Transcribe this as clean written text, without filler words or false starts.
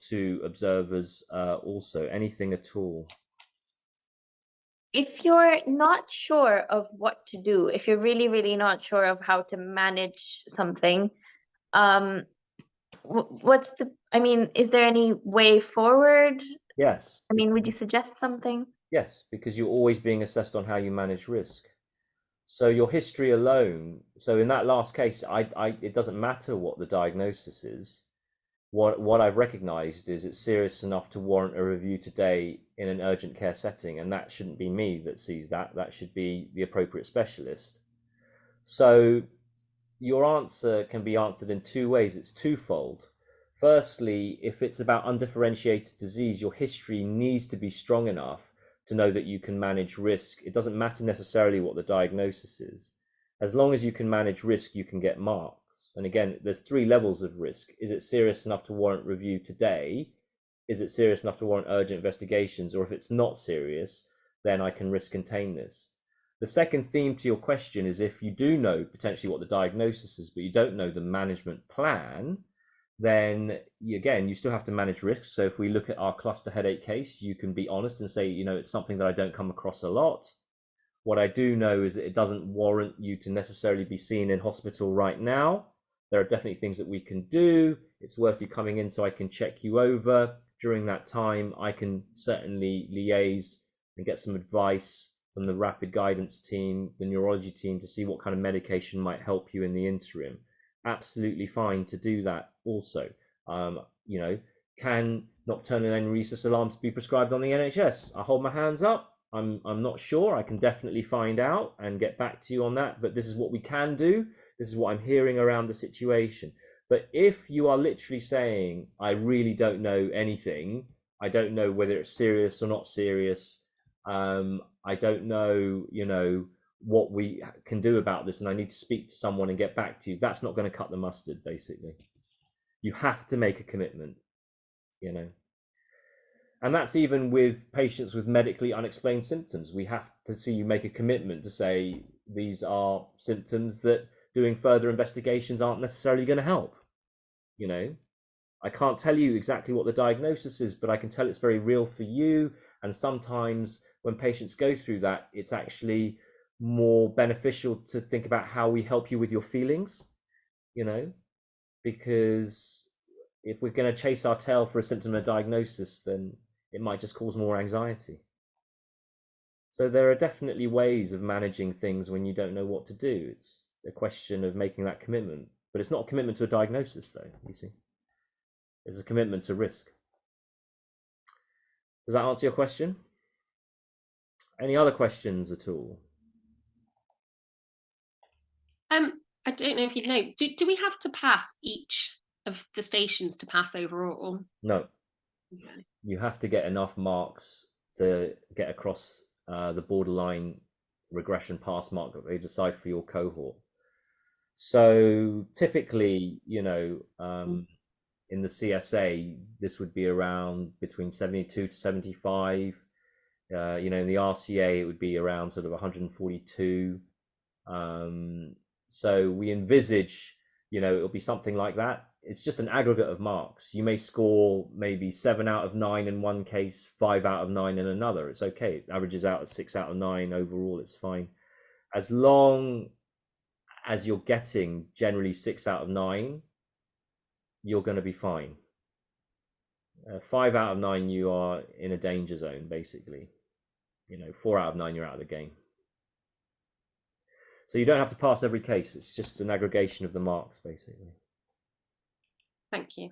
to observers also? Anything at all? If you're not sure of what to do, if you're really, really not sure of how to manage something, is there any way forward? Yes. I mean, would you suggest something? Yes, because you're always being assessed on how you manage risk. So your history alone, so in that last case, it doesn't matter what the diagnosis is. What I've recognized is it's serious enough to warrant a review today in an urgent care setting, and that shouldn't be me that sees that. That should be the appropriate specialist. So your answer can be answered in two ways. It's twofold. Firstly, if it's about undifferentiated disease, your history needs to be strong enough to know that you can manage risk. It doesn't matter necessarily what the diagnosis is. As long as you can manage risk, you can get marks. And again, there's 3 levels of risk. Is it serious enough to warrant review today? Is it serious enough to warrant urgent investigations? Or if it's not serious, then I can risk contain this. The second theme to your question is if you do know potentially what the diagnosis is, but you don't know the management plan, then you still have to manage risks. So if we look at our cluster headache case, you can be honest and say, it's something that I don't come across a lot. What I do know is that it doesn't warrant you to necessarily be seen in hospital right now. There are definitely things that we can do. It's worth you coming in so I can check you over. During that time, I can certainly liaise and get some advice from the rapid guidance team, the neurology team, to see what kind of medication might help you in the interim. Absolutely fine to do that also. Can nocturnal enuresis alarms be prescribed on the NHS? I hold my hands up. I'm not sure. I can definitely find out and get back to you on that, but this is what we can do. This is what I'm hearing around the situation. But if you are literally saying, I really don't know anything, I don't know whether it's serious or not serious, I don't know, what we can do about this, and I need to speak to someone and get back to you, that's not going to cut the mustard, basically. You have to make a commitment, And that's even with patients with medically unexplained symptoms. We have to see you make a commitment to say these are symptoms that doing further investigations aren't necessarily going to help. I can't tell you exactly what the diagnosis is, but I can tell it's very real for you. And sometimes when patients go through that, it's actually more beneficial to think about how we help you with your feelings, because if we're going to chase our tail for a symptom or diagnosis, then it might just cause more anxiety. So there are definitely ways of managing things when you don't know what to do. It's a question of making that commitment, but it's not a commitment to a diagnosis, though, you see. It's a commitment to risk. Does that answer your question? Any other questions at all? I don't know if you know, do we have to pass each of the stations to pass overall? No. Okay. You have to get enough marks to get across the borderline regression pass mark that they decide for your cohort. So typically, in the CSA, this would be around between 72 to 75. In the RCA, it would be around sort of 142. So we envisage, it'll be something like that. It's just an aggregate of marks. You may score maybe 7 out of 9 in one case, 5 out of 9 in another. It's okay. It averages out at 6 out of 9 overall. It's fine. As long as you're getting generally 6 out of 9, you're going to be fine. 5 out of 9, you are in a danger zone, basically. 4 out of 9, you're out of the game. So you don't have to pass every case. It's just an aggregation of the marks, basically. Thank you.